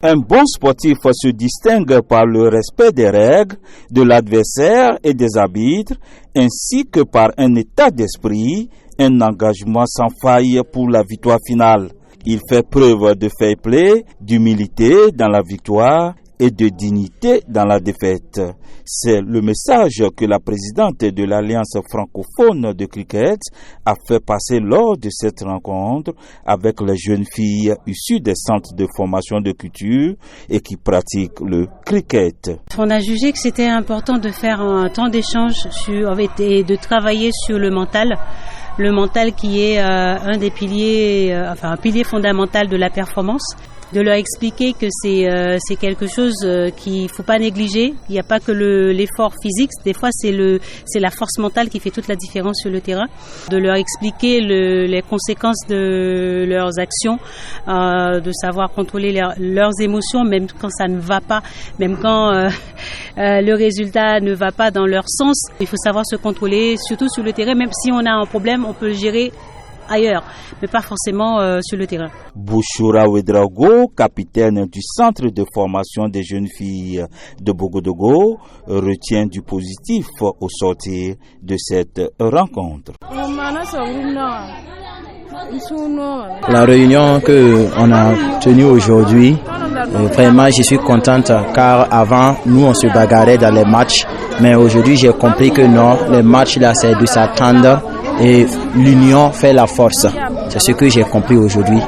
Un bon sportif se distingue par le respect des règles, de l'adversaire et des arbitres, ainsi que par un état d'esprit, un engagement sans faille pour la victoire finale. Il fait preuve de fair play, d'humilité dans la victoire et de dignité dans la défaite. C'est le message que la présidente de l'Alliance francophone de cricket a fait passer lors de cette rencontre avec les jeunes filles issues des centres de formation de culture et qui pratiquent le cricket. On a jugé que c'était important de faire un temps d'échange et de travailler sur le mental. Le mental qui est un des piliers, un pilier fondamental de la performance. De leur expliquer que c'est quelque chose qu'il faut pas négliger. Il n'y a pas que l'effort physique. Des fois, c'est la force mentale qui fait toute la différence sur le terrain. De leur expliquer les conséquences de leurs actions, de savoir contrôler leurs émotions, même quand ça ne va pas, même quand le résultat ne va pas dans leur sens. Il faut savoir se contrôler, surtout sur le terrain. Même si on a un problème, on peut le gérer ailleurs, mais pas forcément sur le terrain. Bouchoura Ouedraogo, capitaine du centre de formation des jeunes filles de Bogodogo, retient du positif au sortir de cette rencontre. La réunion qu'on a tenue aujourd'hui, vraiment je suis contente car avant nous on se bagarrait dans les matchs, mais aujourd'hui j'ai compris que non, les matchs là c'est de s'attendre et l'union fait la force. C'est ce que j'ai compris aujourd'hui.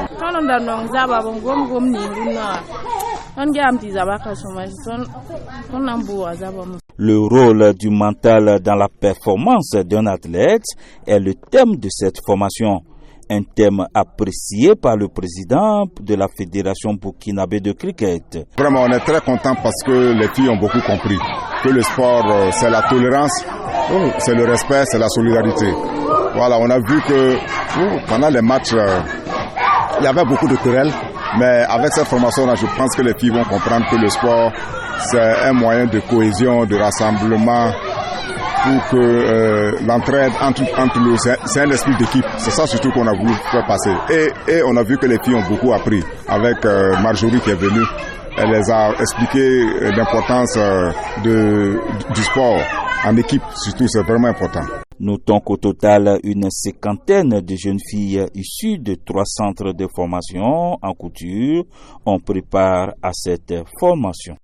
Le rôle du mental dans la performance d'un athlète est le thème de cette formation. Un thème apprécié par le président de la Fédération burkinabé de cricket. Vraiment, on est très content parce que les filles ont beaucoup compris que le sport, c'est la tolérance, c'est le respect, c'est la solidarité. Voilà, on a vu que pendant les matchs, il y avait beaucoup de querelles, mais avec cette formation-là, je pense que les filles vont comprendre que le sport, c'est un moyen de cohésion, de rassemblement, pour que l'entraide entre nous, c'est un esprit d'équipe. C'est ça surtout qu'on a voulu faire passer. Et on a vu que les filles ont beaucoup appris avec Marjorie qui est venue. Elle les a expliqué l'importance du sport en équipe, surtout, c'est vraiment important. Notons qu'au total, une cinquantaine de jeunes filles issues de 3 centres de formation en couture ont préparé à cette formation.